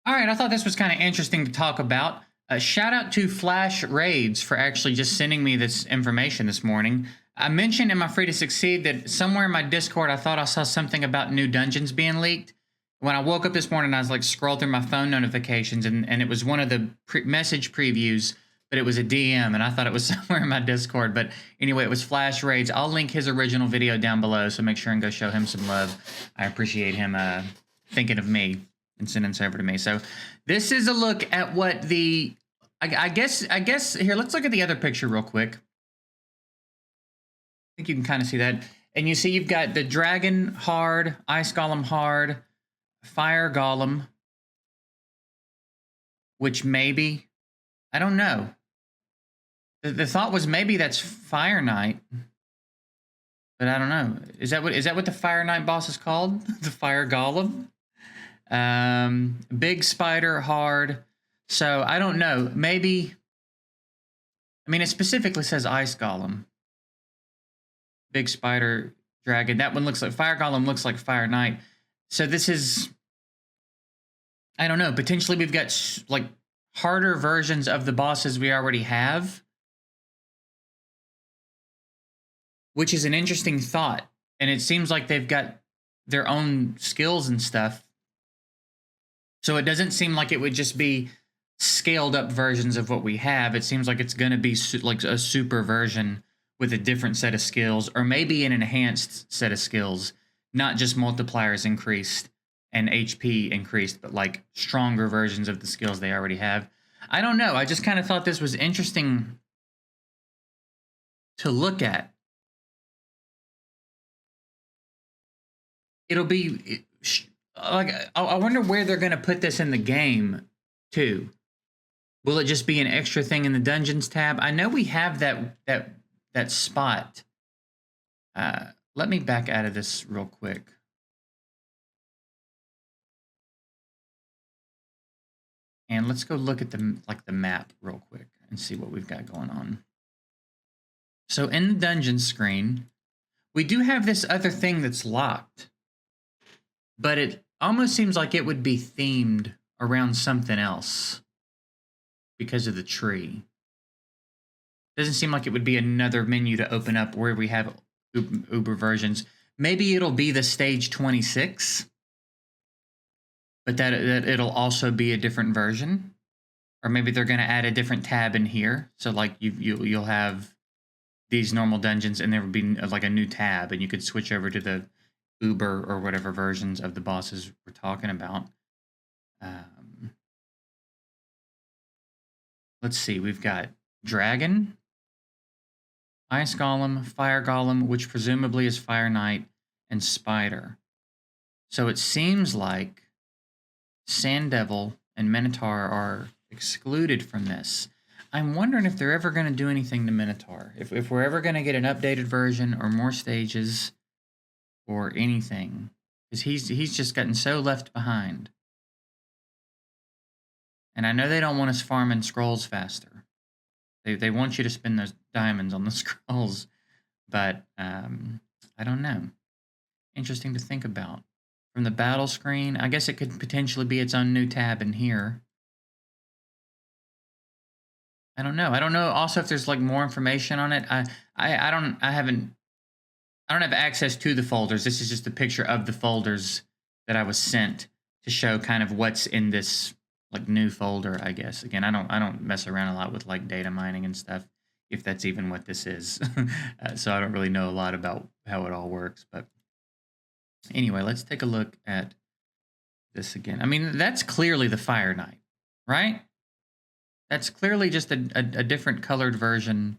All right, I thought this was kind of interesting to talk about. Shout out to Flash Raids for actually just sending me this information this morning. I mentioned in my Free to Succeed that somewhere in my Discord, I thought I saw something about new dungeons being leaked. When I woke up this morning, I was like scrolled through my phone notifications, and it was one of the message previews, but it was a DM, and I thought it was somewhere in my Discord. But anyway, it was Flash Raids. I'll link his original video down below, so make sure and go show him some love. I appreciate him thinking of me and sending this over to me. So this is a look at what the, I guess here, let's look at the other picture real quick. I think you can kind of see that. And you see you've got the Dragon hard, Ice Golem hard, Fire Golem, which maybe, I don't know. The thought was maybe that's Fire Knight, but I don't know. Is that what the Fire Knight boss is called? The Fire Golem? Big Spider hard. So I don't know. Maybe, I mean, it specifically says Ice Golem. Big Spider Dragon. That one looks like Fire Golem, looks like Fire Knight. So this is, I don't know. Potentially we've got like harder versions of the bosses we already have, which is an interesting thought. And it seems like they've got their own skills and stuff. So it doesn't seem like it would just be scaled up versions of what we have. It seems like it's going to be like a super version with a different set of skills, or maybe an enhanced set of skills, not just multipliers increased and HP increased, but like stronger versions of the skills they already have. I don't know. I just kind of thought this was interesting to look at. It'll be like, I wonder where they're going to put this in the game too. Will it just be an extra thing in the Dungeons tab? I know we have that spot. Let me back out of this real quick. And let's go look at the map real quick and see what we've got going on. So in the dungeon screen, we do have this other thing that's locked, but it almost seems like it would be themed around something else because of the tree. Doesn't seem like it would be another menu to open up where we have Uber versions. Maybe it'll be the stage 26, but that it'll also be a different version. Or maybe they're going to add a different tab in here. So like you'll have these normal dungeons, and there would be like a new tab, and you could switch over to the Uber or whatever versions of the bosses we're talking about. Let's see, we've got Dragon, Ice Golem, Fire Golem, which presumably is Fire Knight, and Spider. So it seems like Sand Devil and Minotaur are excluded from this. I'm wondering if they're ever going to do anything to Minotaur. If we're ever going to get an updated version or more stages or anything. Because he's just gotten so left behind. And I know they don't want us farming scrolls faster. They want you to spend those diamonds on the scrolls. But I don't know. Interesting to think about. From the battle screen, I guess it could potentially be its own new tab in here. I don't know. I don't know also if there's like more information on it. I don't have access to the folders. This is just a picture of the folders that I was sent to show kind of what's in this like new folder, I guess. Again, I don't mess around a lot with like data mining and stuff, if that's even what this is. So I don't really know a lot about how it all works. But anyway, let's take a look at this again. I mean, that's clearly the Fire Knight, right? That's clearly just a different colored version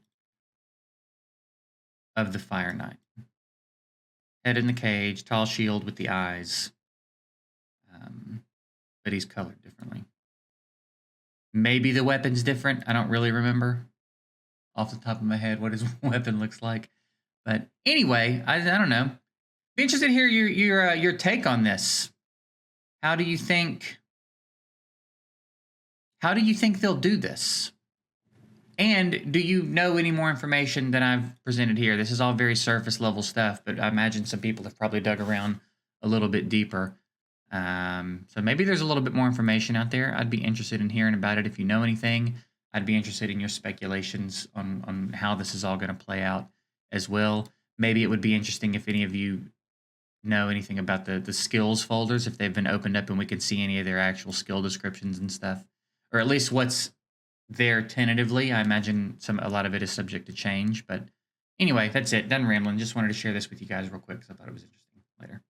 of the Fire Knight. Head in the cage, tall shield with the eyes. But he's colored differently. Maybe the weapon's different. I don't really remember off the top of my head what his weapon looks like. But anyway, I don't know. Be interested to hear your take on this. How do you think they'll do this? And do you know any more information than I've presented here? This is all very surface level stuff, but I imagine some people have probably dug around a little bit deeper. So maybe there's a little bit more information out there. I'd be interested in hearing about it if you know anything. I'd be interested in your speculations on how this is all going to play out as well. Maybe it would be interesting if any of you know anything about the skills folders, if they've been opened up and we can see any of their actual skill descriptions and stuff, or at least what's there tentatively. I imagine a lot of it is subject to change, but anyway, that's it. Done rambling. Just wanted to share this with you guys real quick because I thought it was interesting. Later.